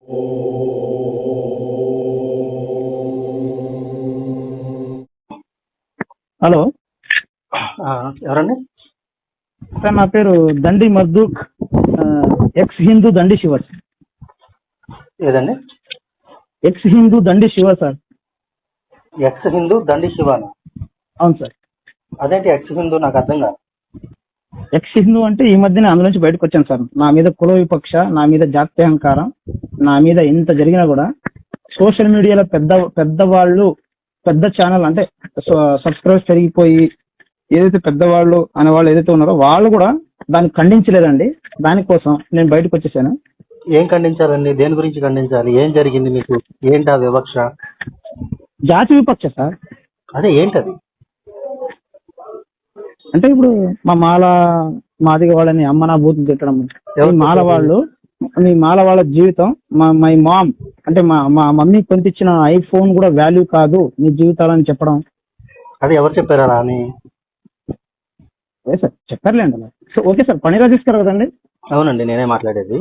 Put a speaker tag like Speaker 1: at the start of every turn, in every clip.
Speaker 1: Hello
Speaker 2: ఎవరండి?
Speaker 1: Sir నా పేరు దండి మర్దూక్, ఎక్స్ హిందూ దండి శివ.
Speaker 2: ఏదండి?
Speaker 1: ఎక్స్ హిందూ దండి శివ సార్.
Speaker 2: ఎక్స్ హిందూ దండి శివానా?
Speaker 1: అవును సార్.
Speaker 2: అదేంటి ఎక్స్ హిందూ? నాకు అర్థం కాదు.
Speaker 1: ఎక్స్ హిందూ అంటే ఈ మధ్యనే అందులో నుంచి బయటకు వచ్చాను సార్. నా మీద కుల విపక్ష, నా మీద జాత్యహంకారం, నా మీద ఇంత జరిగినా కూడా సోషల్ మీడియాలో పెద్దవాళ్ళు, పెద్ద ఛానల్ అంటే సబ్స్క్రైబ్ పెరిగిపోయి ఏదైతే పెద్దవాళ్ళు అనే వాళ్ళు ఏదైతే ఉన్నారో వాళ్ళు కూడా దాన్ని ఖండించలేదండి. దానికోసం నేను బయటకు వచ్చేసాను.
Speaker 2: ఏం ఖండించాలండి? దేని గురించి ఖండించాలి? ఏం జరిగింది మీకు? ఏంటి ఆ వివక్ష?
Speaker 1: జాతి విపక్ష సార్.
Speaker 2: అదే ఏంటది?
Speaker 1: అంటే ఇప్పుడు మా మాదిగ వాళ్ళని అమ్మ నా బూతులు తిట్టడం, మీ మాల వాళ్ళ జీవితం, మై మామ్ అంటే మా మమ్మీ కొనిచ్చిన ఐఫోన్ కూడా వాల్యూ కాదు మీ జీవితాలని చెప్పడం.
Speaker 2: అది ఎవరు చెప్పారా అలా అని?
Speaker 1: సార్ చెప్పారులేండి అలా. సో ఓకే సార్, పని రాజేష్ గారు కదండి?
Speaker 2: అవునండి, నేనే మాట్లాడేది.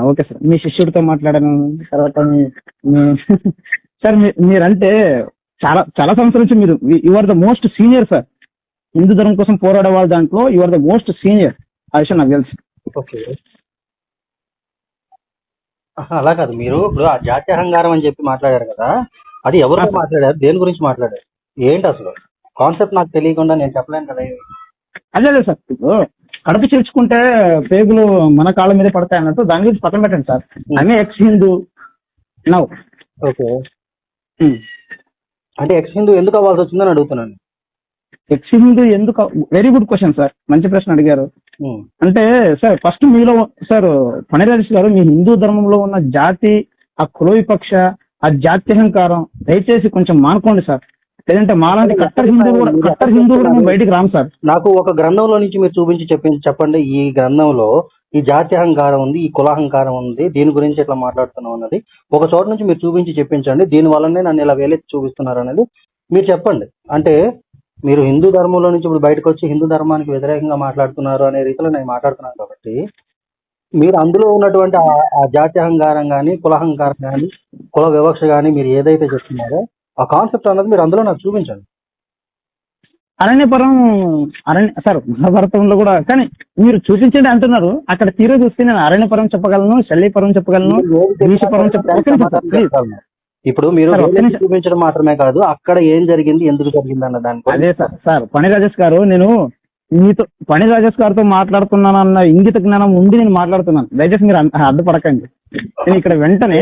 Speaker 1: ఓకే సార్, మీ శిష్యుడితో మాట్లాడాను. తర్వాత సార్ మీరంటే చాలా చాలా సంవత్సరం నుంచి మీరు you are the most senior sir. Hindu ధర్మం కోసం పోరాడే వాళ్ళ దాంట్లో you are the most senior. ఆ విషయం నాకు తెలుసు.
Speaker 2: ఓకే, అలా కాదు. మీరు ఇప్పుడు ఆ జాత్యహంకారం అని చెప్పి మాట్లాడారు కదా, అది ఎవరితో మాట్లాడారు? దేని గురించి మాట్లాడారు? ఏంటి అసలు కాన్సెప్ట్? నాకు తెలియకుండా నేను చెప్పలేను కదా.
Speaker 1: అదే సార్, ఇప్పుడు కడుపు చేర్చుకుంటే పేగులు మన కాళ్ళ మీద పడతాయి అన్నట్టు దాని గురించి పక్కన పెట్టండి sir. I'm X Hindu now.
Speaker 2: Okay, అంటే ఎక్స్ హిందూ ఎందుకు అవ్వాల్సి వచ్చిందని అడుగుతున్నాను.
Speaker 1: ఎక్స్ హిందూ ఎందుకు? వెరీ గుడ్ క్వశ్చన్ సార్, మంచి ప్రశ్న అడిగారు. అంటే సార్ ఫస్ట్ మీలో సార్ ఫణిరాజేష్ గారు, మీ హిందూ ధర్మంలో ఉన్న జాతి, ఆ కుల విపక్ష, ఆ జాత్యహంకారం దయచేసి కొంచెం మానుకోండి సార్. లేదంటే మాలాంటి కట్టర్ హిందువులు బయటికి రాము సార్.
Speaker 2: నాకు ఒక గ్రంథంలో నుంచి మీరు చూపించి చెప్పండి. ఈ గ్రంథంలో ఈ జాత్యహంకారం ఉంది, ఈ కులహంకారం ఉంది, దీని గురించి ఇట్లా మాట్లాడుతున్నాం అన్నది ఒక చోట నుంచి మీరు చూపించి చెప్పించండి. దీని వల్లనే నన్ను ఇలా వేలెత్తి చూపిస్తున్నారు అనేది మీరు చెప్పండి. అంటే మీరు హిందూ ధర్మంలో నుంచి ఇప్పుడు బయటకు వచ్చి హిందూ ధర్మానికి వ్యతిరేకంగా మాట్లాడుతున్నారు అనే రీతిలో నేను మాట్లాడుతున్నాను. కాబట్టి మీరు అందులో ఉన్నటువంటి ఆ జాత్యహంకారం కానీ, కులహంకారం కానీ, కుల వివక్ష కానీ మీరు ఏదైతే చెప్తున్నారో ఆ కాన్సెప్ట్ అన్నది మీరు అందులో నాకు చూపించండి.
Speaker 1: అరణ్యపురం సార్ మహాభారతంలో కూడా, కానీ మీరు చూపించండి అంటున్నారు. అక్కడ తీరు చూస్తే నేను అరణ్యపురం చెప్పగలను, శల్యపురం చెప్పగలను, ఈశపురం చెప్పగలను.
Speaker 2: ఇప్పుడు మీరు చూపించడం మాత్రమే కాదు, అక్కడ ఏం జరిగింది, ఎందుకు జరిగింది అన్న దాని.
Speaker 1: అదే సార్ ఫణి రాజేష్ గారు, నేను మీతో ఫణి రాజేష్ గారితో మాట్లాడుతున్నానన్న ఇంగిత జ్ఞానం ఉండి నేను మాట్లాడుతున్నాను. దయచేసి మీరు అడ్డుపడకండి. నేను ఇక్కడ వెంటనే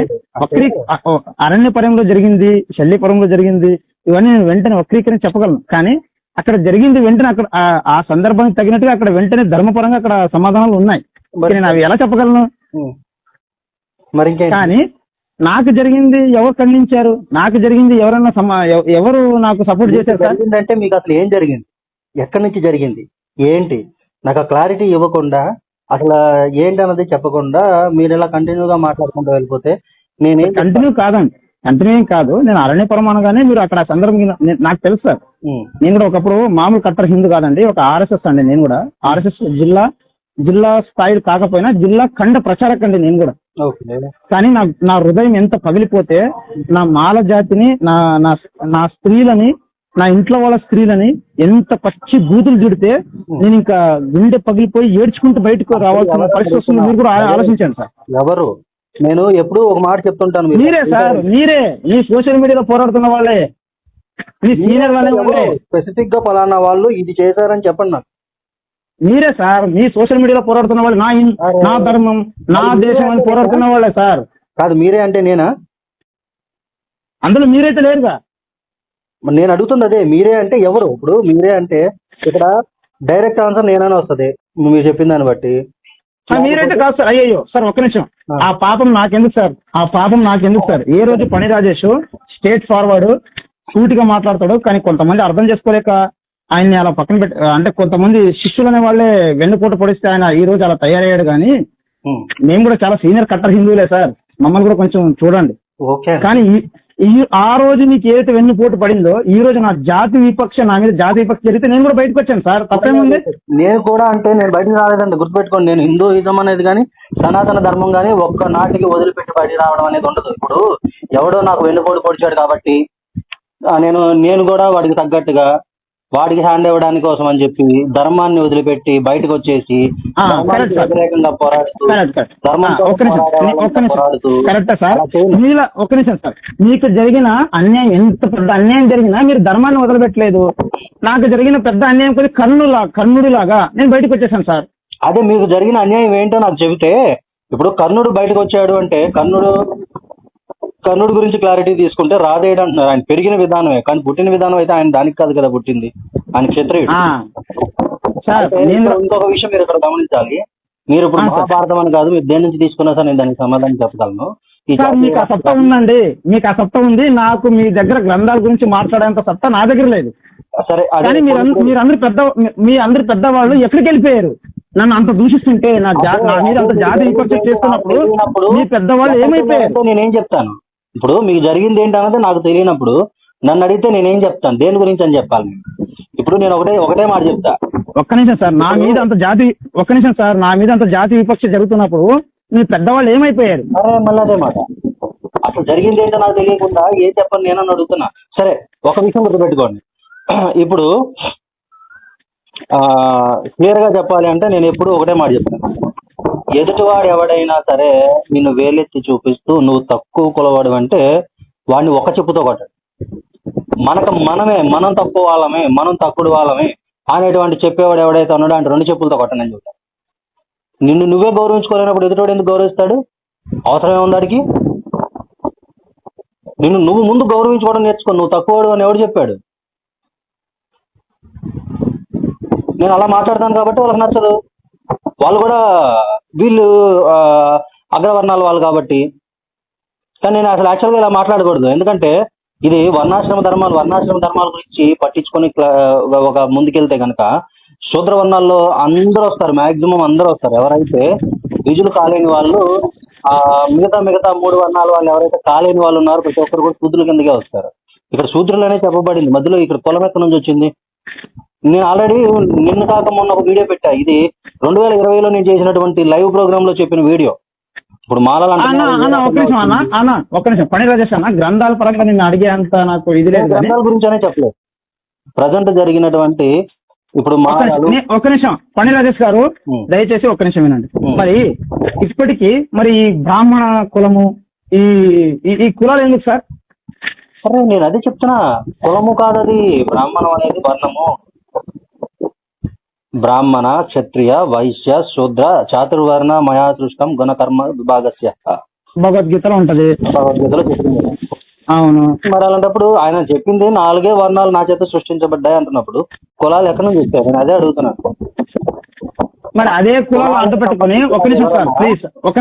Speaker 1: అరణ్యపురంలో జరిగింది, శల్యపురంలో జరిగింది, ఇవన్నీ నేను వెంటనే వక్రీకరించి చెప్పగలను. కానీ అక్కడ జరిగింది వెంటనే అక్కడ ఆ సందర్భానికి తగినట్టుగా అక్కడ వెంటనే ధర్మపరంగా అక్కడ సమాధానాలు ఉన్నాయి. నేను అవి ఎలా చెప్పగలను?
Speaker 2: మరి
Speaker 1: కానీ నాకు జరిగింది ఎవరు ఖండించారు? నాకు జరిగింది ఎవరన్నా ఎవరు నాకు సపోర్ట్ చేశారు సార్?
Speaker 2: అంటే మీకు అసలు ఏం జరిగింది, ఎక్కడి నుంచి జరిగింది, ఏంటి? నాకు ఆ క్లారిటీ ఇవ్వకుండా, అసలు ఏంటి అన్నది చెప్పకుండా మీరు ఇలా కంటిన్యూగా మాట్లాడుకుంటూ వెళ్ళిపోతే నేనేం
Speaker 1: కంటిన్యూ ఏం కాదు. నేను అరణ్యపురం అనగానే మీరు అక్కడ సందర్భం నాకు తెలుసు సార్. నేను కూడా ఒకప్పుడు మామూలు కట్టర్ హిందూ కాదండి, ఒక ఆర్ఎస్ఎస్ అండి. నేను కూడా ఆర్ఎస్ఎస్ జిల్లా స్థాయిలు కాకపోయినా జిల్లా ఖండ ప్రచారకండి నేను కూడా. కానీ నా హృదయం ఎంత పగిలిపోతే, నా మాల జాతిని, నా స్త్రీలని, నా ఇంట్లో వాళ్ళ స్త్రీలని ఎంత పచ్చి బూతులు చుడితే నేను ఇంకా గుండె పగిలిపోయి ఏడ్చుకుంటూ బయటకు రావాల్సిన పరిస్థితి వస్తుంది. మీరు కూడా ఆలోచించండి సార్.
Speaker 2: ఎవరు? నేను ఎప్పుడు ఒక మాట చెప్తుంటాను,
Speaker 1: మీరే సార్, మీరే ఈ సోషల్ మీడియాలో పోరాడుతున్న వాళ్ళే, మీ సీనియర్ వాళ్ళే.
Speaker 2: స్పెసిఫిక్ గా ఫలానా వాళ్ళు ఇది చేశారని చెప్పండి నాకు.
Speaker 1: మీరే సార్, మీ సోషల్ మీడియాలో పోరాడుతున్న వాళ్ళు, నా ధర్మం, నా దేశం అని పోరాడుతున్న వాళ్ళే సార్.
Speaker 2: కాదు, మీరే అంటే నేనా?
Speaker 1: అందులో మీరైతే లేరుగా.
Speaker 2: నేను అడుగుతుంది అదే, మీరే అంటే ఎవరు? ఇప్పుడు మీరే అంటే ఇక్కడ డైరెక్ట్ ఆన్సర్ నేననే వస్తుంది మీరు చెప్పిన దాన్ని బట్టి.
Speaker 1: మీరైతే కాదు సార్. అయ్యో సార్, ఒక్క నిమిషం. ఆ పాపం నాకెందుకు సార్? ఏ రోజు ఫణి రాజేష్ స్టేట్ ఫార్వర్డ్ సూటిగా మాట్లాడతాడు, కానీ కొంతమంది అర్థం చేసుకోలేక ఆయన్ని అలా పక్కన పెట్టి, అంటే కొంతమంది శిష్యులనే వాళ్ళే వెన్నుపోటు పొడిస్తే ఆయన ఈ రోజు అలా తయారయ్యాడు. కానీ మేము కూడా చాలా సీనియర్ కట్టర్ హిందువులే సార్, మమ్మల్ని కూడా కొంచెం చూడండి. కానీ ఆ రోజు మీకు ఏదైతే వెన్నుపోటు పడిందో ఈ రోజు నా నా మీద జాతి విపక్ష జరిగితే నేను కూడా బయటకు వచ్చాను సార్, తప్పేముంది?
Speaker 2: నేను కూడా అంటే నేను బయటకు రాలేదండి, గుర్తుపెట్టుకోండి. నేను హిందూయిజం అనేది కానీ సనాతన ధర్మం కానీ ఒక్క నాటికి వదిలిపెట్టి బయటికి రావడం అనేది ఉండదు. ఇప్పుడు ఎవడో నాకు వెన్నుపోటు పొడిచాడు కాబట్టి నేను కూడా వాడికి తగ్గట్టుగా వాడికి హ్యాండ్ ఇవ్వడానికి కోసం అని చెప్పి ధర్మాన్ని వదిలిపెట్టి బయటకు వచ్చేసి వ్యతిరేకంగా పోరాడుతూ
Speaker 1: కరెక్ట్ సార్. ఒక్క నిమిషం సార్, మీకు జరిగిన అన్యాయం ఎంత పెద్ద అన్యాయం జరిగినా మీరు ధర్మాన్ని వదిలిపెట్టలేదు. నాకు జరిగిన పెద్ద అన్యాయం కొద్ది కర్ణుడిలాగా నేను బయటకు వచ్చేసాను సార్.
Speaker 2: అదే మీకు జరిగిన అన్యాయం ఏంటో నాకు చెబితే, ఇప్పుడు కర్ణుడు బయటకు వచ్చాడు అంటే కర్ణుడు గురించి క్లారిటీ తీసుకుంటే రాదేయడం అంటున్నారు. ఆయన పెరిగిన విధానమే, కానీ పుట్టిన విధానం అయితే ఆయన దానికి కాదు కదా పుట్టింది, ఆయన క్షత్రియుడు. ఇంకొక విషయం మీరు ఇక్కడ గమనించాలి. మీరు ఇప్పుడు మహాభారతం అని కాదు, మీరు దేని నుంచి తీసుకున్నా సార్ నేను దానికి సమాధానం చెప్పగలను.
Speaker 1: మీకు ఆ సత్తా ఉందండి, మీకు ఆ సత్తా ఉంది. నాకు మీ దగ్గర గ్రంథాల గురించి మాట్లాడేంత సత్తా నా దగ్గర లేదు.
Speaker 2: సరే,
Speaker 1: కానీ మీ అందరు పెద్దవాళ్ళు ఎక్కడికి వెళ్ళిపోయారు? నన్ను అంత దూషిస్తుంటే నా మీద అంత జాతి విపక్ష చేస్తున్నప్పుడు మీ పెద్దవాళ్ళు ఏమైపోయారు?
Speaker 2: నేనేం చెప్తాను? ఇప్పుడు మీకు జరిగింది ఏంటన్నది నాకు తెలియనప్పుడు నన్ను అడిగితే నేనేం చెప్తాను, దేని గురించి అని చెప్పాలి. ఇప్పుడు నేను ఒకటే మాట చెప్తా.
Speaker 1: ఒక్క నిమిషం సార్, నా మీద అంత జాతి విపక్ష జరుగుతున్నప్పుడు మీ పెద్దవాళ్ళు ఏమైపోయారు?
Speaker 2: మళ్ళీ అదే మాట. అసలు జరిగింది ఏంటో నాకు తెలియకుండా ఏం చెప్పను నేనని అడుగుతున్నా. సరే, ఒక విషయం గుర్తుపెట్టుకోండి. ఇప్పుడు క్లియర్ గా చెప్పాలి అంటే నేను ఎప్పుడు ఒకటే మాట చెప్తాను. ఎదుటివాడు ఎవడైనా సరే నిన్ను వేలెత్తి చూపిస్తూ నువ్వు తక్కువ కులవాడు అంటే వాడిని ఒక చెప్పుతో కొట్టాడు. మనం తక్కువ వాళ్ళమే, మనం తక్కువ వాళ్ళమే అనేటువంటి చెప్పేవాడు ఎవడైతే ఉన్నాడో అంటే 2 చెప్పులతో కొట్టనని చెప్తాడు. నిన్ను నువ్వే గౌరవించుకోలేనప్పుడు ఎదుటివాడు ఎందుకు గౌరవిస్తాడు? అవసరం ఏముంది వాడికి? నువ్వు ముందు గౌరవించుకోవడం నేర్చుకో. నువ్వు తక్కువవాడు అని ఎవడు చెప్పాడు? నేను అలా మాట్లాడతాను కాబట్టి వాళ్ళకి నచ్చదు. వాళ్ళు కూడా వీళ్ళు అగ్రవర్ణాల వాళ్ళు కాబట్టి. కానీ నేను అసలు యాక్చువల్గా ఇలా మాట్లాడకూడదు. ఎందుకంటే ఇది వర్ణాశ్రమ ధర్మాల గురించి పట్టించుకొని ఒక ముందుకెళ్తే కనుక శూద్ర వర్ణాల్లో అందరూ వస్తారు, మాక్సిమం అందరూ వస్తారు. ఎవరైతే ద్విజులు కాలేని వాళ్ళు, మిగతా 3 వర్ణాల వాళ్ళు ఎవరైతే కాలేని వాళ్ళు ఉన్నారో ప్రతి ఒక్కరు కూడా శూద్రుల కిందకే వస్తారు. ఇక్కడ శూద్రులనే చెప్పబడింది. మధ్యలో ఇక్కడ కులం ఎక్కడి నుంచి వచ్చింది? నేను ఆల్రెడీ నిన్న కాక మొన్న ఒక వీడియో పెట్టా. ఇది 2020లో నేను చేసినటువంటి లైవ్ ప్రోగ్రామ్ లో చెప్పిన వీడియో. ఇప్పుడు మాలలు
Speaker 1: ఒక్క నిమిషం పని రాజేష్ అన్న, గ్రంథాల పరంగా నిన్ను అడిగే అంత నాకు ఇది లేదు.
Speaker 2: గ్రంథాల గురించి అనే చెప్పలేదు. ప్రజెంట్ జరిగినటువంటి ఇప్పుడు
Speaker 1: ఒక్క నిమిషం పని రాజేష్ గారు, దయచేసి ఒక్క నిమిషం వినండి. మరి ఇప్పటికీ మరి ఈ బ్రాహ్మణ కులము ఈ కులాలు ఎందుకు సార్?
Speaker 2: సరే, నేను అదే చెప్తున్నా. కులము కాదది, బ్రాహ్మణం అనేది వర్ణము. బ్రాహ్మణ, క్షత్రియ, వైశ్య, శూద్ర, చాతుర్వర్ణ మయా సృష్టం గుణకర్మ విభాగస్య
Speaker 1: భగవద్గీతలో ఉంటది.
Speaker 2: భగవద్గీతలో చెప్పింది.
Speaker 1: అవును.
Speaker 2: మరి అలాంటప్పుడు ఆయన చెప్పింది 4 వర్ణాలు నా చేత సృష్టించబడ్డాయి అంటున్నప్పుడు కులాలు ఎక్కడి నుంచి వచ్చారు? నేను అదే అడుగుతున్నాను.
Speaker 1: మరి అదే కులాలను అడ్డు పెట్టుకుని ఒక్క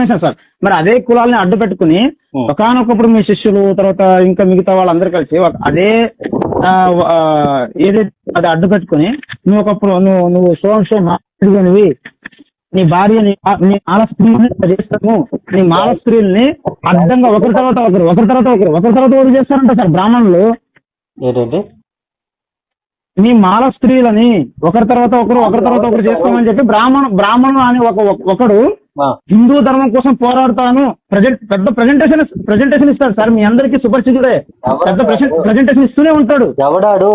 Speaker 1: నిమిషం సార్, మరి అదే కులాలని అడ్డు పెట్టుకుని ఒకనొకప్పుడు మీ శిష్యులు తర్వాత ఇంకా మిగతా వాళ్ళందరూ కలిసి అదే ఏదైతే అది అడ్డు పెట్టుకుని నువ్వు ఒకప్పుడు నువ్వు సోంశోనివి నీ భార్యని నీ మాల స్త్రీని చేస్తాము, నీ మాల స్త్రీల్ని అడ్డంగా ఒకరి తర్వాత ఒకరు చేస్తారంట సార్ బ్రాహ్మణులు.
Speaker 2: ఏంటంటే
Speaker 1: మీ మాల స్త్రీలని ఒకరి తర్వాత ఒకరు చేస్తామని చెప్పి బ్రాహ్మణుడు అని ఒకడు హిందూ ధర్మం కోసం పోరాడతాను పెద్ద ప్రజెంటేషన్ ఇస్తాడు సార్. మీ అందరికీ సుపరిచితుడే, పెద్ద ప్రజెంటేషన్ ఇస్తూనే ఉంటాడు.
Speaker 2: ఎవడాడు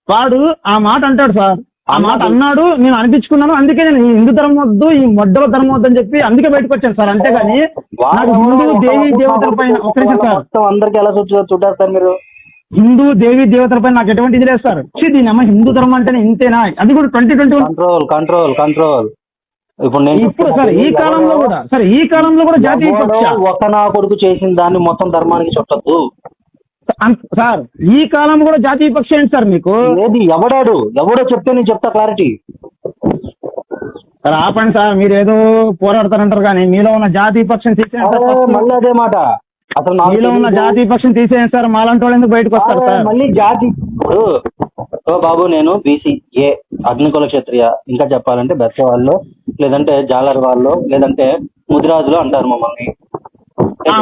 Speaker 1: వాడు ఆ మాట అంటాడు సార్. ఆ మాట అన్నాడు, నేను అనిపించుకున్నాను. అందుకే నేను హిందూ ధర్మం వద్దు, ఈ మొడ్డల ధర్మం వద్దు అని చెప్పి అందుకే బయటకు వచ్చాను సార్. అంతేగాని నాకు హిందూ దేవీ దేవతల పైన
Speaker 2: అందరికి ఎలా చూడారు సార్ మీరు?
Speaker 1: హిందూ దేవీ దేవతలపై నాకు ఎటువంటి ఇది లేదు సార్. దీని అమ్మ హిందూ ధర్మం అంటేనే ఇంతేనా? అది కూడా 2021
Speaker 2: కంట్రోల్.
Speaker 1: ఇప్పుడు సార్ ఈ కాలంలో కూడా జాతీయ
Speaker 2: ఒక నా కొడుకు చేసిన దాన్ని మొత్తం ధర్మానికి చుట్టద్దు
Speaker 1: సార్. ఈ కాలంలో కూడా జాతీయ పక్ష ఏంటి సార్ మీకు?
Speaker 2: ఏది ఎవడో చెప్తే నేను చెప్తా క్లారిటీ.
Speaker 1: సార్ ఆపండి సార్, మీరు ఏదో పోరాడతారంటారు కానీ మీలో ఉన్న జాతీయ పక్షం తీసేయండి.
Speaker 2: మళ్ళీ అదే మాట. అసలు
Speaker 1: మీలో ఉన్న జాతీయ పక్షం తీసేయండి సార్. మాలాంటి వాళ్ళు ఎందుకు బయటకు వస్తారు సార్?
Speaker 2: మళ్ళీ జాతి బాబు, నేను BCA అగ్నికుల క్షత్రియ, ఇంకా చెప్పాలంటే బెత్త వాళ్ళు, లేదంటే జాలర్ వాళ్ళు, లేదంటే ముదిరాజులు అంటారు మమ్మల్ని.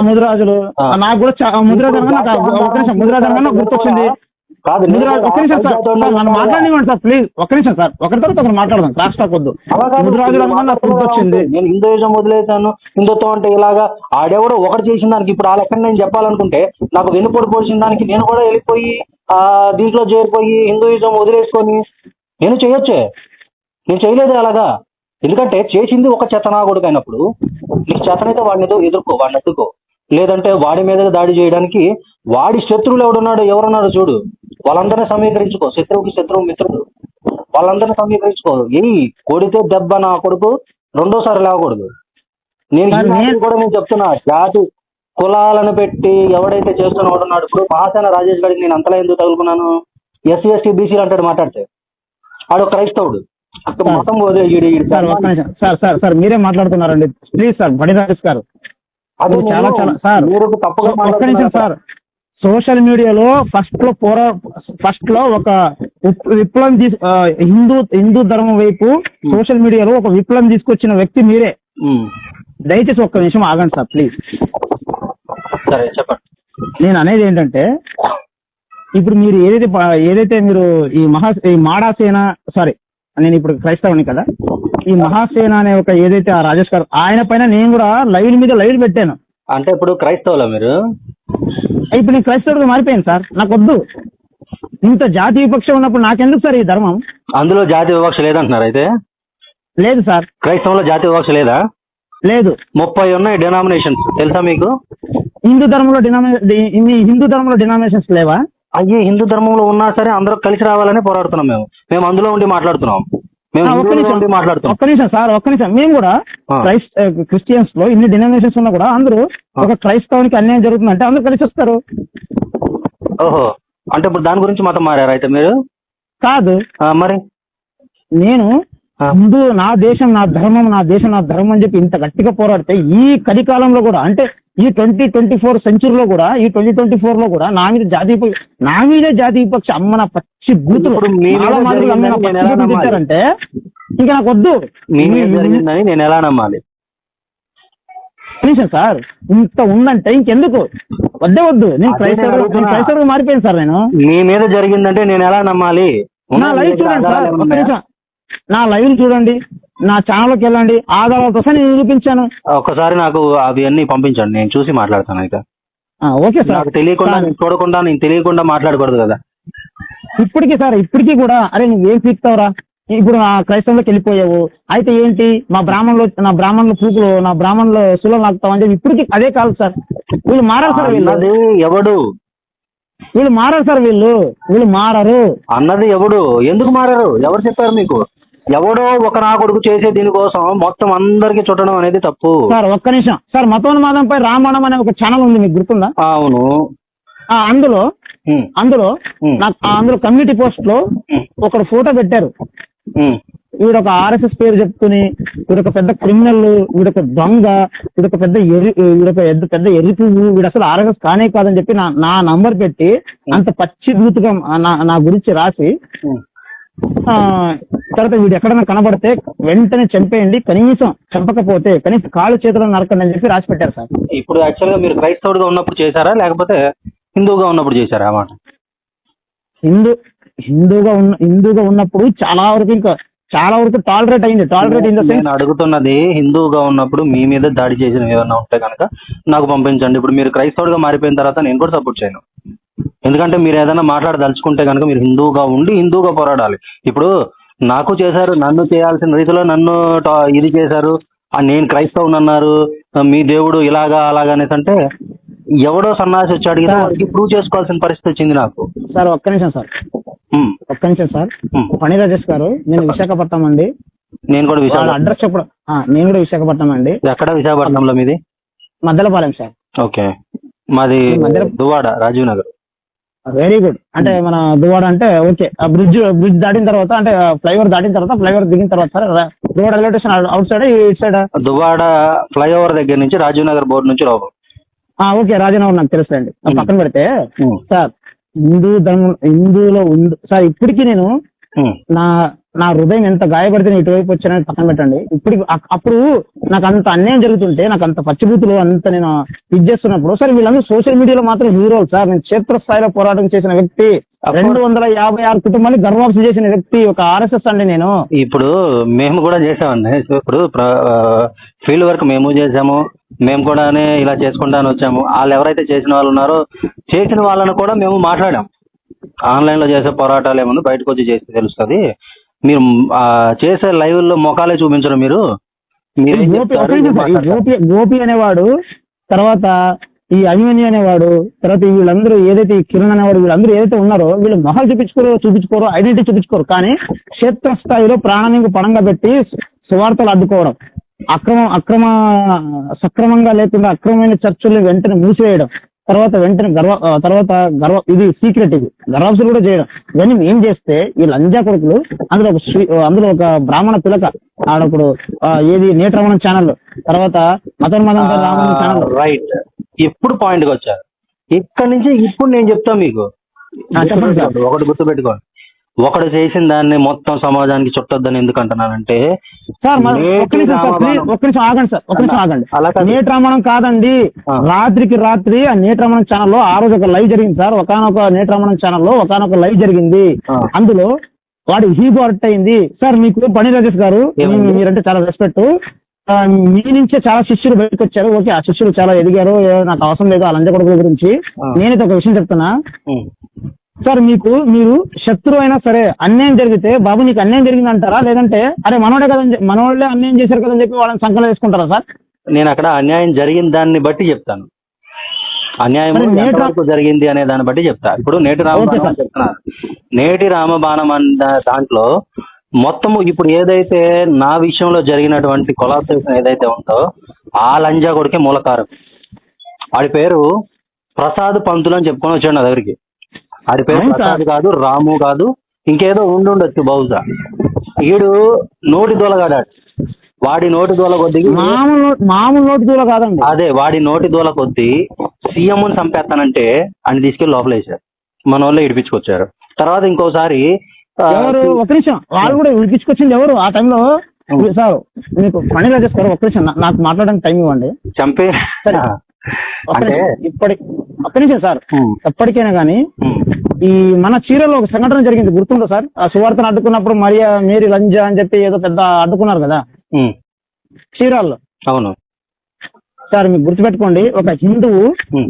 Speaker 1: ముదిరాజులు నాకు కూడా ముదిరాజు అనగా నాకు ఒక్క నిమిషం ముదిరాజు అనగా గుర్తొచ్చింది.
Speaker 2: కాదు
Speaker 1: ముదిరాజు ఒక్క నిమిషం సార్ మనం మాట్లాడివ్వండి సార్ ప్లీజ్ ఒక్క నిమిషం సార్ ఒకరి తర్వాత ఒకరు మాట్లాడదాం క్రాస్ టాక్ వద్దు. ముదిరాజులు అనగా నాకు గుర్తొచ్చింది.
Speaker 2: నేను హిందూయిజం వదిలేసాను హిందుత్వం అంటే ఇలాగా ఆడెవడో ఒకటి చేసిన దానికి ఇప్పుడు ఆ లెక్కన నేను చెప్పాలనుకుంటే నాకు వెన్నుపోటు పోసిన దానికి నేను కూడా వెళ్ళిపోయి దీంట్లో చేరిపోయి హిందూయిజం వదిలేసుకొని నేను చేయొచ్చే. నేను చేయలేదు అలాగా. ఎందుకంటే చేసింది ఒక చెత్తనాగుడికి అయినప్పుడు నీకు చేతనైతే వాడిని ఎదుర్కో, వాడిని అడ్డుకో. లేదంటే వాడి మీద దాడి చేయడానికి వాడి శత్రువులు ఎవరున్నారో చూడు, వాళ్ళందరినీ సమీకరించుకో. శత్రువుకి శత్రువు మిత్రుడు, వాళ్ళందరినీ సమీకరించుకో. కొడితే దెబ్బ నా కొడుకు రెండోసారి లేవకూడదు. నేను కూడా నేను చెప్తున్నా, జాతి కులాలను పెట్టి ఎవడైతే చేస్తున్నవాడు ఉన్నాడు. ఇప్పుడు మహాసేన రాజేష్ గారికి నేను అంతలా ఎందుకు తగులుకున్నాను? ఎస్సీ ఎస్టీ బీసీలు అంటాడు మాట్లాడితే. ఆడు క్రైస్తవుడు.
Speaker 1: సార్ మీరే మాట్లాడుతున్నారండి ప్లీజ్ సార్. బడి రాజేష్ గారు అది చాలా చాలా సార్ ఒక్క నిమిషం సార్. సోషల్ మీడియాలో ఫస్ట్ లో ఒక విప్లవం హిందూ ధర్మం వైపు సోషల్ మీడియాలో ఒక విప్లవం తీసుకొచ్చిన వ్యక్తి మీరే. దయచేసి ఒక్క నిమిషం ఆగండి సార్ ప్లీజ్.
Speaker 2: సరే చెప్పండి.
Speaker 1: నేను అనేది ఏంటంటే ఇప్పుడు మీరు ఏదైతే మీరు ఈ మాడాసేన సారీ నేను ఇప్పుడు క్రైస్తవుని కదా, ఈ మహాసేన అనే ఒక ఏదైతే ఆ రాజేష్ గారు ఆయన పైన నేను కూడా లైవ్ మీద లైవ్ పెట్టాను.
Speaker 2: అంటే ఇప్పుడు క్రైస్తవులా మీరు?
Speaker 1: ఇప్పుడు నేను క్రైస్తవుడిగా మారిపోయాను సార్. నాకు వద్దు ఇంత జాతి వివక్ష ఉన్నప్పుడు నాకెందుకు సార్ ఈ ధర్మం?
Speaker 2: అందులో జాతి వివక్ష లేదంటున్నారు అయితే?
Speaker 1: లేదు సార్.
Speaker 2: క్రైస్తవంలో జాతి వివక్ష లేదా?
Speaker 1: లేదు.
Speaker 2: 30 ఉన్నాయి డినామినేషన్స్ తెలుసా మీకు?
Speaker 1: హిందూ ధర్మంలో డినామినేషన్స్ లేవా?
Speaker 2: అయ్యి హిందూ ధర్మంలో ఉన్నా సరే అందరూ కలిసి రావాలని పోరాడుతున్నాం. మేము అందులో ఉండి మాట్లాడుతున్నాం.
Speaker 1: ఒక్క నిమిషం సార్ ఒక్క నిమిషం. మేము కూడా క్రిస్టియన్స్ లో ఇన్ని డినామినేషన్స్ ఉన్నా కూడా అందరూ ఒక క్రైస్తవానికి అన్యాయం జరుగుతుందంటే అందరూ కలిసి వస్తారు.
Speaker 2: ఓహో, అంటే ఇప్పుడు దాని గురించి మతం మారారు అయితే మీరు?
Speaker 1: కాదు
Speaker 2: మరి
Speaker 1: నేను హిందూ నా దేశం నా ధర్మం అని చెప్పి ఇంత గట్టిగా పోరాడితే ఈ కలికాలంలో కూడా అంటే ఈ 2024 సెంచురీలో కూడా ఈ 2024 లో కూడా నా మీద జాతి విపక్ష అమ్మన పచ్చి బూతులు అంటే ఇంకా నాకు వద్దు.
Speaker 2: నేను ఎలా నమ్మాలి
Speaker 1: సార్? ఇంత ఉందంటే ఇంకెందుకు వద్దు. నేను క్రైస్తవుడు మారిపోయాను సార్. నేను
Speaker 2: మీ మీద జరిగిందంటే నేను ఎలా నమ్మాలి?
Speaker 1: నా లైవ్ చూడండి సార్ ఒక్క నిమిషం. నా లైవ్ చూడండి, నా ఛానల్కి వెళ్ళండి, ఆధారాలతో నేను నిరూపించాను.
Speaker 2: ఒక్కసారి నాకు అవి అన్ని పంపించండి, నేను చూసి మాట్లాడతాను. అయితే
Speaker 1: ఓకే సార్.
Speaker 2: నాకు తెలియకుండా నేను తెలియకుండా మాట్లాడకూడదు కదా.
Speaker 1: ఇప్పటికీ కూడా అరే నువ్వేం పీక్తావురా, ఇప్పుడు నా క్రైస్తవంలోకి వెళ్ళిపోయావు అయితే ఏంటి, నా బ్రాహ్మణుల సులం లాగుతావు అని చెప్పి ఇప్పటికీ అదే కాదు సార్. వీళ్ళు మారారు సార్. వీళ్ళు మారారు సార్. వీళ్ళు మారరు
Speaker 2: అన్నది ఎవడు? ఎందుకు మారారు? ఎవరు చెప్పారు మీకు? ఎవడో ఒక నా కొడుకు చేసే దీనికోసం మొత్తం అందరికి చుట్టడం అనేది తప్పు
Speaker 1: సార్. ఒక్క నిమిషం సార్. మతోన్మాదంపై రామాయణం అనే ఒక ఛానల్ ఉంది, మీకు గుర్తుందా?
Speaker 2: అవును.
Speaker 1: అందులో కమ్యూనిటీ పోస్ట్ లో ఒక ఫోటో పెట్టారు. వీడొక RSS పేరు చెప్పుకుని వీడొక పెద్ద క్రిమినల్, వీడొక దొంగ, వీడొక పెద్ద ఎర్రి పువ్వు, వీడు అసలు RSS కానే కాదని చెప్పి నా నంబర్ పెట్టి అంత పచ్చి బూతుగా నా గురించి రాసి తర్వాత వీడు ఎక్కడైనా కనబడితే వెంటనే చంపేయండి, కనీసం చంపకపోతే కనీసం కాళ్ళు చేతులను నరకండి అని చెప్పి రాసి పెట్టారు సార్.
Speaker 2: ఇప్పుడు యాక్చువల్గా మీరు క్రైస్తవుడిగా ఉన్నప్పుడు చేశారా లేకపోతే హిందూగా ఉన్నప్పుడు చేశారా? అన్నమాట
Speaker 1: హిందూగా ఉన్నప్పుడు చాలా వరకు టాలరేట్ అయింది.
Speaker 2: నేను అడుగుతున్నది హిందూగా ఉన్నప్పుడు మీ మీద దాడి చేసిన ఏమన్నా ఉంటే కనుక నాకు పంపించండి. ఇప్పుడు మీరు క్రైస్తవుడిగా మారిపోయిన తర్వాత నేను కూడా సపోర్ట్ చేయను. ఎందుకంటే మీరు ఏదైనా మాట్లాడదలుచుకుంటే కనుక మీరు హిందూగా ఉండి హిందూగా పోరాడాలి. ఇప్పుడు నాకు చేశారు, నన్ను చేయాల్సిన రీతిలో నన్ను ఇది చేశారు, నేను క్రైస్తవుని అన్నారు, మీ దేవుడు ఇలాగా అలాగా అనేసి అంటే ఎవడో సన్నాసి వచ్చి అడిగితే వాడికి ప్రూవ్ చేసుకోవాల్సిన పరిస్థితి వచ్చింది నాకు.
Speaker 1: సార్ ఒక్క నిమిషం సార్. పని రాజేష్ గారు, నేను విశాఖపట్నం అండి.
Speaker 2: నేను కూడా
Speaker 1: అడ్రస్ చెప్పడం. నేను కూడా విశాఖపట్నం అండి.
Speaker 2: ఎక్కడ విశాఖపట్నంలో మీది?
Speaker 1: మద్దలపాలెం సార్.
Speaker 2: ఓకే, మాది దువ్వాడ, రాజీవ్ నగర్.
Speaker 1: Very good. అంటే మన దువ్వాడ అంటే ఓకే. బ్రిడ్జ్ దాటిన తర్వాత అంటే ఫ్లైఓవర్ దాటిన తర్వాత ఫ్లైఓవర్ దిగిన తర్వాత sir Duvvada railway station out side ఇటు సైడ్?
Speaker 2: దువ్వాడ ఫ్లైఓవర్ దగ్గర నుంచి రాజీవ్ నగర్ బోర్డు నుంచి లోపల.
Speaker 1: ఓకే, రాజనగర్ నాకు తెలుసండి. పక్కన పెడితే సార్ హిందూలో ఉంది సార్. ఇప్పటికీ నేను నా హృదయం ఎంత గాయపడితే నేను ఇటువైపు వచ్చానని పక్కన పెట్టండి. ఇప్పుడు అప్పుడు నాకు అంత అన్యాయం జరుగుతుంటే, నాకు అంత పచ్చిబూతులు అంత నేను ఇది చేస్తున్నప్పుడు, సార్ వీళ్ళందరూ సోషల్ మీడియాలో మాత్రం హీరోలు సార్. నేను క్షేత్రస్థాయిలో పోరాటం చేసిన వ్యక్తి, 256 కుటుంబాన్ని గర్వాప్సి చేసిన వ్యక్తి, ఒక ఆర్ఎస్ఎస్ అండి నేను.
Speaker 2: ఇప్పుడు మేము కూడా చేసామండి. ఇప్పుడు ఫీల్డ్ వర్క్ మేము చేసాము, మేము కూడా ఇలా చేసుకుంటాను వచ్చాము. వాళ్ళు ఎవరైతే చేసిన వాళ్ళు ఉన్నారో చేసిన వాళ్ళని కూడా మేము మాట్లాడాం. ఆన్లైన్ లో చేసే పోరాటాలు ఏమన్నా బయటకు వచ్చి చేస్తే తెలుస్తుంది. మీరు చేసే లైవ్ లో మొఖాలే చూపించరు. మీరు
Speaker 1: గోపి అనేవాడు, తర్వాత ఈ అభిమన్యు అనేవాడు, తర్వాత వీళ్ళందరూ ఏదైతే ఈ కిరణ్ అనేవాడు, వీళ్ళందరూ ఏదైతే ఉన్నారో వీళ్ళు మొహాలు చూపించుకోరు, ఐడెంటిటీ చూపించుకోరు. కానీ క్షేత్రస్థాయిలో ప్రాణానికి పణంగా పెట్టి సువార్తలు అడ్డుకోవడం, సక్రమంగా లేకుండా అక్రమమైన చర్చల్ని వెంటనే మూసివేయడం, తర్వాత వెంటనే ఇది సీక్రెట్, ఇది గర్వాప్సులు కూడా చేయడం, ఇవన్నీ ఏం చేస్తే ఈ లంజా కొడుకులు, అందులో ఒక బ్రాహ్మణ పిలక ఆడప్పుడు ఏది నేత్రమణం ఛానల్, తర్వాత మతం రామణం ఛానల్.
Speaker 2: రైట్, ఇప్పుడు పాయింట్కి వచ్చారు. ఇక్కడి నుంచి ఇప్పుడు నేను చెప్తాను మీకు, ఒకటి గుర్తుపెట్టుకోండి. ఒకడు చేసిన దాన్ని మొత్తం సమాజానికి చుట్టొద్దని ఎందుకు అంటున్నానంటే,
Speaker 1: సార్ ఒక్క నిమిషం ఆగండి. నేత్రమణం కాదండి, రాత్రికి రాత్రి ఆ నేత్రమణం ఛానల్లో ఆ రోజు ఒక లైవ్ జరిగింది సార్. ఒకనొక నేత్రమణం ఛానల్లో ఒకనొక లైవ్ జరిగింది. అందులో వాడి హీగో అర్ట్ అయింది సార్. మీకు పని రాజేష్ గారు, మీరంటే చాలా రెస్పెక్ట్. మీ నుంచే చాలా శిష్యులు బయటకు వచ్చారు. ఓకే, ఆ శిష్యులు చాలా ఎదిగారు, నాకు అవసరం లేదు ఆ లంజ కొడుకుల గురించి. నేనైతే ఒక విషయం చెప్తున్నా సార్, మీరు శత్రువు అయినా సరే అన్యాయం జరిగితే, బాబు నీకు అన్యాయం జరిగింది అంటారా, లేదంటే అరే మనోళ్ళే అన్యాయం చేశారు కదని చెప్పి వాళ్ళని సంకలం వేసుకుంటారా సార్?
Speaker 2: నేను అక్కడ అన్యాయం జరిగిన దాన్ని బట్టి చెప్తాను, అన్యాయం జరిగింది అనే దాన్ని బట్టి చెప్తా. ఇప్పుడు నేటి రామబాణం చెప్తున్నారు. నేటి రామబాణం అన్న దాంట్లో మొత్తము ఇప్పుడు ఏదైతే నా విషయంలో జరిగినటువంటి కొలాబరేషన్ ఏదైతే ఉందో ఆ లంజా కొడుకే మూలకారం. ఆడి పేరు ప్రసాద్ పంతులు అని చెప్పుకొని వచ్చాడు నా దగ్గరికి. ఆడి పేరు ప్రసాద్ కాదు, రాము కాదు, ఇంకేదో ఉండొచ్చు బహుశా. ఈడు నోటి దూలగాడాడు. వాడి నోటి దూల కొద్ది,
Speaker 1: మామూలు నోటి దూల కాదండి,
Speaker 2: అదే వాడి నోటి దూల కొద్ది సీఎంని చంపేస్తానంటే అని తీసుకెళ్లి లోపలేశారు. మన వాళ్ళు ఇడిపించుకొచ్చారు. తర్వాత ఇంకోసారి
Speaker 1: ఒక నిమిషం, వాళ్ళు కూడా విడిపించుకొచ్చింది ఎవరు ఆ టైంలో? సార్ మీకు పని రాజేస్తారు, ఒక నిమిషం నాకు మాట్లాడడానికి టైం ఇవ్వండి.
Speaker 2: చంపే
Speaker 1: ఒక్క నిమిషం సార్, ఎప్పటికైనా కానీ ఈ మన చీరలో ఒక సంఘటన జరిగింది, గుర్తుందో సార్? ఆ సువార్తను అడ్డుకున్నప్పుడు మేరీ లంజా అని చెప్పి ఏదో పెద్ద అడ్డుకున్నారు కదా చీరాల్లో.
Speaker 2: అవును
Speaker 1: సార్, మీకు గుర్తుపెట్టుకోండి, ఒక హిందువు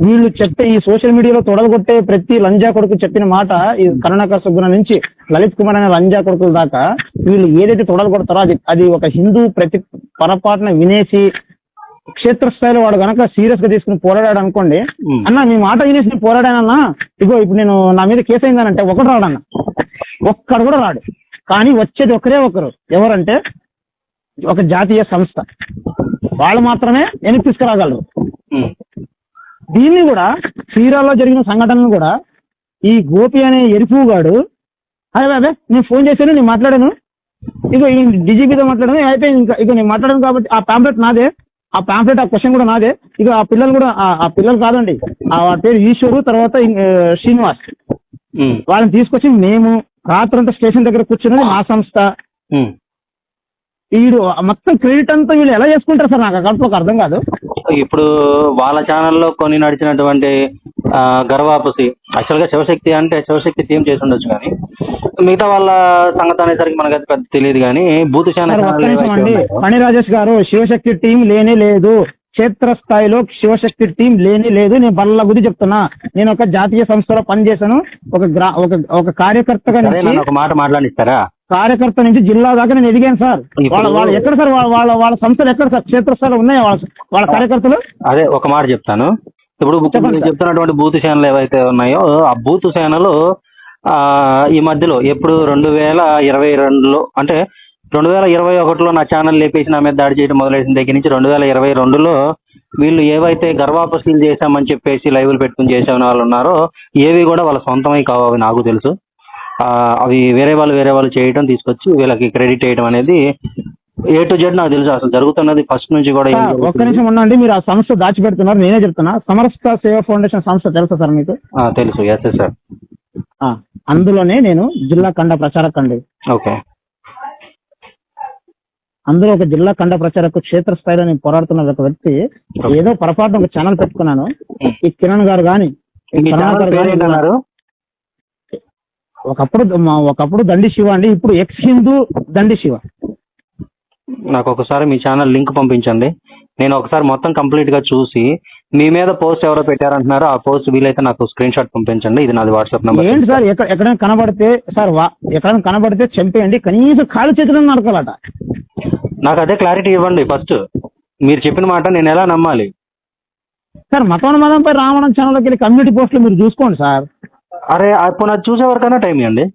Speaker 1: వీళ్ళు చెప్పే ఈ సోషల్ మీడియాలో తొడగొట్టే ప్రతి లంజా కొడుకు చెప్పిన మాట, ఈ కరుణాకర్ సుగ్గుణ నుంచి లలిత్ కుమార్ అనే లంజా కొడుకుల దాకా వీళ్ళు ఏదైతే తొడగొడతారో అది ఒక హిందూ ప్రతి పొరపాటున వినేసి క్షేత్రస్థాయిలో వాడు గనక సీరియస్ గా తీసుకుని పోరాడాడు అనుకోండి, అన్న మీ మాట వినేసి నేను పోరాడానన్నా, ఇగో ఇప్పుడు నేను నా మీద కేసు అయిందనంటే ఒకడు రాడన్న, ఒక్కడు కూడా రాడు. కానీ వచ్చేది ఒకరే ఒకరు, ఎవరంటే ఒక జాతీయ సంస్థ, వాళ్ళు మాత్రమే వెనక్కి తీసుకురాగలరు. దీన్ని కూడా చీరాల్లో జరిగిన సంఘటనను కూడా ఈ గోపి అనే ఎరుపుగాడు, అదే నేను ఫోన్ చేశాను, నేను మాట్లాడాను, ఇగో ఈ డీజీపీతో మాట్లాడాను, అయితే ఇంకా ఇక నేను మాట్లాడాను కాబట్టి ఆ ప్యాంప్లెట్ నాదే, ఆ క్వశ్చన్ కూడా నాదే. ఇక ఆ పిల్లలు కూడా ఆ పిల్లలు కాదండి, వాడి పేరు ఈశ్వరు, తర్వాత శ్రీనివాస్, వాళ్ళని తీసుకొచ్చి మేము రాత్రంతా స్టేషన్ దగ్గర కూర్చున్నది మా సంస్థ. వీడు మొత్తం క్రెడిట్ అంతా వీళ్ళు ఎలా చేసుకుంటారు సార్? నాకు అక్కడ అర్థం కాదు.
Speaker 2: ఇప్పుడు వాళ్ళ ఛానల్లో కొన్ని నడిచినటువంటి గర్వాపసి, యాక్చువల్గా శివశక్తి అంటే శివశక్తి టీం చేసి ఉండొచ్చు, కానీ మిగతా వాళ్ళ సంగతి అనేసరికి మనకు అది పెద్ద తెలియదు. కానీ బూత్ ఛానల్
Speaker 1: పని రాజేష్ గారు, శివశక్తి టీం లేనే లేదు, క్షేత్రస్థాయిలో శివశక్తి టీం లేని లేదు. నేను బల్ల గురించి చెప్తున్నా, నేను ఒక జాతీయ సంస్థలో పనిచేశాను, ఒక కార్యకర్తగా
Speaker 2: ఒక మాట మాట్లాడిస్తారా?
Speaker 1: కార్యకర్త నుంచి జిల్లా దాకా నేను ఎదిగాను సార్. వాళ్ళు ఎక్కడ సార్? వాళ్ళ సంస్థలు ఎక్కడ సార్? క్షేత్రస్థాయిలో ఉన్నాయా వాళ్ళ కార్యకర్తలు? అదే
Speaker 2: ఒక మాట చెప్తాను. ఇప్పుడు చెప్తున్నటువంటి బూత్ సేనలు ఏవైతే ఉన్నాయో ఆ బూత్ సేనలు ఈ మధ్యలో ఎప్పుడు 2022లో అంటే 2021లో నా ఛానల్ లేపేసి నా మీద దాడి చేయడం మొదలైన దగ్గర నుంచి 2022లో వీళ్ళు ఏవైతే గర్వాపసీలు చేశామని చెప్పేసి లైవ్లు పెట్టుకుని చేసామని వాళ్ళు ఉన్నారో ఏవి కూడా వాళ్ళ సొంతమై కావు, నాకు తెలుసు. అవి వేరే వాళ్ళు చేయడం తీసుకొచ్చి వీళ్ళకి క్రెడిట్ చేయడం అనేది A to Z నాకు తెలుసు. అసలు జరుగుతున్నది ఫస్ట్ నుంచి కూడా.
Speaker 1: ఒక్క నిమిషం ఉండండి, మీరు ఆ సంస్థ దాచిపెడుతున్నారు, నేనే చెప్తున్నా. సమరస్త సేవా ఫౌండేషన్ సంస్థ తెలుసా సార్ మీకు?
Speaker 2: తెలుసు, ఎస్ సార్.
Speaker 1: అందులోనే నేను జిల్లా ఖండ ప్రచారకండి.
Speaker 2: ఓకే.
Speaker 1: అందులో ఒక జిల్లా ఖండ ప్రచారకు క్షేత్ర స్థాయిలో నేను పోరాడుతున్న ఒక వ్యక్తి ఏదో పొరపాటు ఒక ఛానల్ పెట్టుకున్నాను. ఈ కిరణ్ గారు కానీ
Speaker 2: మీ ఛానల్ పేరు ఏంటన్నారు?
Speaker 1: ఒకప్పుడు దండి శివ అండి, ఇప్పుడు ఎక్స్ హిందూ దండి శివ.
Speaker 2: నాకు ఒకసారి మీ ఛానల్ లింక్ పంపించండి, నేను ఒకసారి మొత్తం కంప్లీట్ గా చూసి మీ మీద పోస్ట్ ఎవరో పెట్టారంటున్నారో ఆ పోస్ట్ వీలైతే నాకు స్క్రీన్ షాట్ పంపించండి. ఇది నాది వాట్సాప్ నెంబర్.
Speaker 1: ఏంటి సార్ ఎక్కడైనా కనబడితే సార్ ఎక్కడైనా కనబడితే చంపేయండి, కనీసం కాలు చేతులను నడకాలట.
Speaker 2: నాకు అదే క్లారిటీ ఇవ్వండి ఫస్ట్. మీరు చెప్పిన మాట నేను ఎలా నమ్మాలి
Speaker 1: సార్? మతోన్మాదంపై రావణం ఛానల్లోకి వెళ్ళి కమ్యూనిటీ పోస్టులు మీరు చూసుకోండి సార్.
Speaker 2: అరే అప్పుడు అది చూసే వరకైనా టైం ఇవ్వండి.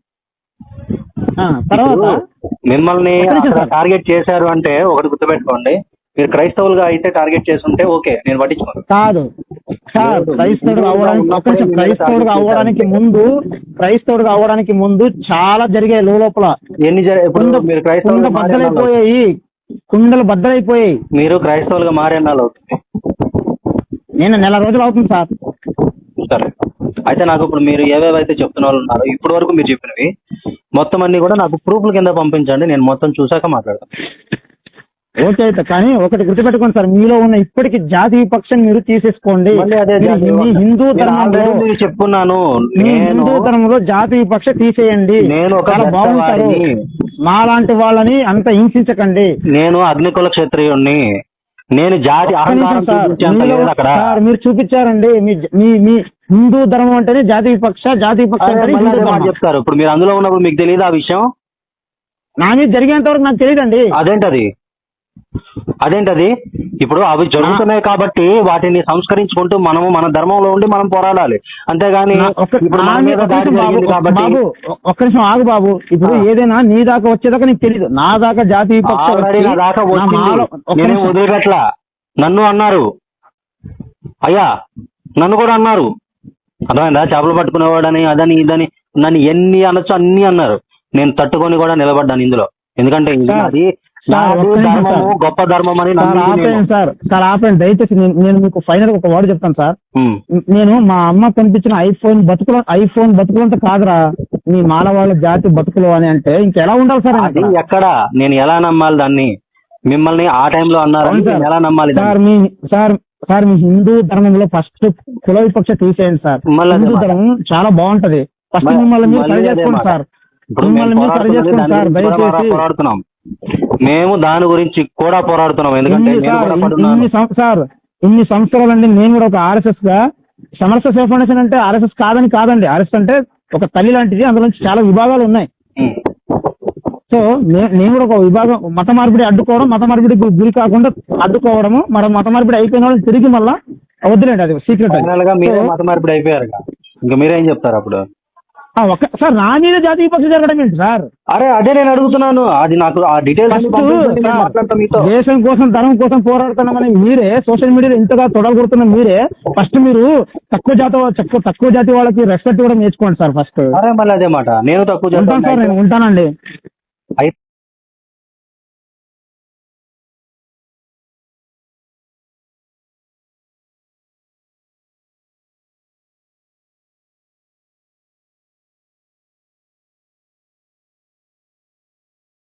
Speaker 1: తర్వాత
Speaker 2: మిమ్మల్ని టార్గెట్ చేశారు అంటే ఒకటి గుర్తుపెట్టుకోండి, మీరు క్రైస్తవులుగా అయితే టార్గెట్ చేస్తుంటే ఓకే, నేను పట్టించుకోను.
Speaker 1: కాదు సార్, క్రైస్తవుడుగా అవ్వడానికి ముందు చాలా జరిగాయి లోపల.
Speaker 2: మీరు క్రైస్తవులు
Speaker 1: కుండలు బద్దలైపోయాయి.
Speaker 2: మీరు క్రైస్తవులుగా మారేనాలు అవుతుంది.
Speaker 1: నేను నెల రోజులు అవుతుంది సార్.
Speaker 2: సరే, అయితే నాకు ఇప్పుడు మీరు ఏవేవైతే చెప్తున్న వాళ్ళు ఉన్నారో ఇప్పటి వరకు మీరు చెప్పినవి మొత్తం అన్ని కూడా నాకు ప్రూఫ్ల కింద పంపించండి, నేను మొత్తం చూసాక మాట్లాడతాను.
Speaker 1: ఓకే, అయితే కానీ ఒకటి గుర్తుపెట్టుకోండి సార్, మీలో ఉన్న ఇప్పటికి జాతి విపక్షం మీరు తీసేసుకోండి. హిందూ ధర్మంలో
Speaker 2: చెప్పుకున్నాను,
Speaker 1: హిందూ ధర్మంలో జాతి విపక్ష తీసేయండి,
Speaker 2: నేను
Speaker 1: చాలా బాగుంటారు. మాలాంటి వాళ్ళని అంత హింసించకండి.
Speaker 2: నేను అగ్నికుల క్షత్రియుణ్ణి, నేను జాతి
Speaker 1: సార్ మీరు చూపించారండి. మీ హిందూ ధర్మం అంటేనే జాతి విపక్ష, జాతి విపక్ష
Speaker 2: చెప్తారు. ఇప్పుడు మీరు అందులో ఉన్నప్పుడు మీకు తెలియదు ఆ విషయం?
Speaker 1: నా మీద జరిగేంత వరకు నాకు తెలియదండి.
Speaker 2: అదేంటది ఇప్పుడు అవి జరుగుతున్నాయి కాబట్టి వాటిని సంస్కరించుకుంటూ మనము మన ధర్మంలో ఉండి మనం పోరాడాలి, అంతేగాని
Speaker 1: ఒక్క నిమిషం ఆగు బాబు. ఇప్పుడు ఏదైనా నీ దాకా వచ్చేదాకా నీకు తెలీదు, నా దాకా జాతి విపక్ష
Speaker 2: నేనే వదిలిపెట్లా. నన్ను అన్నారు అయ్యా, నన్ను కూడా అన్నారు, అర్థమైందా? చేపలు పట్టుకునేవాడని అదని ఇదని నన్ను ఎన్ని అనొచ్చు అన్ని అన్నారు. నేను తట్టుకొని కూడా నిలబడ్డాను ఇందులో, ఎందుకంటే అది గొప్ప ధర్మం అని.
Speaker 1: సార్ ఆపండి దయచేసి. నేను మీకు ఫైనల్ ఒక వర్డ్ చెప్తాను సార్. నేను మా అమ్మ కనిపించిన ఐఫోన్ బతుకులంతా కాదురా మీ మానవాళ్ళ జాతి బతుకులు అని అంటే ఇంకెలా ఉండాలి సార్?
Speaker 2: అది ఎక్కడ నేను ఎలా నమ్మాలి దాన్ని? మిమ్మల్ని ఆ టైంలో అన్నారు, ఎలా నమ్మాలి
Speaker 1: సార్? మీ హిందూ ధర్మంలో ఫస్ట్ కుల విపక్ష తీసేయండి సార్. హిందూ ధర్మం చాలా బాగుంటది. ఫస్ట్ మిమ్మల్ని మీరు సరి చేసుకోండి సార్.
Speaker 2: పోరాడుతున్నాం మేము, దాని గురించి కూడా పోరాడుతున్నాం. ఎందుకంటే
Speaker 1: ఇన్ని సంవత్సరాలండి నేను కూడా ఒక ఆర్ఎస్ఎస్ గా, సమరస సేవ ఫౌండేషన్ అంటే ఆర్ఎస్ఎస్ కాదండి. ఆర్ఎస్ఎస్ అంటే ఒక తల్లి లాంటిది, అందులో చాలా విభాగాలు ఉన్నాయి. సో నేను కూడా ఒక విభాగం మత మార్పిడి అడ్డుకోవడం, మత మార్పిడి గురి కాకుండా అడ్డుకోవడము, మత మార్పిడి అయిపోయిన వాళ్ళని తిరిగి మళ్ళా వద్దులేండి, అది సీక్రెట్.
Speaker 2: మత మార్పిడి అయిపోయారు, ఇంకా మీరేం చెప్తారు అప్పుడు?
Speaker 1: సార్ నా మీద జాతి విపక్ష జరగడం ఏంటి సార్?
Speaker 2: అరే అదే నేను అడుగుతున్నాను, అది నాకు ఆ డీటెయిల్స్.
Speaker 1: దేశం కోసం ధర్మం కోసం పోరాడుతున్నామని మీరే సోషల్ మీడియాలో ఇంతగా తొడగొడుతున్న మీరే ఫస్ట్ మీరు తక్కువ జాతి వాళ్ళకి రెస్పెక్ట్ కూడా నేర్చుకోండి సార్ ఫస్ట్.
Speaker 2: అరే మళ్ళీ అదే మాట, నేను తక్కువ
Speaker 1: ఉంటాను సార్, నేను ఉంటానండి.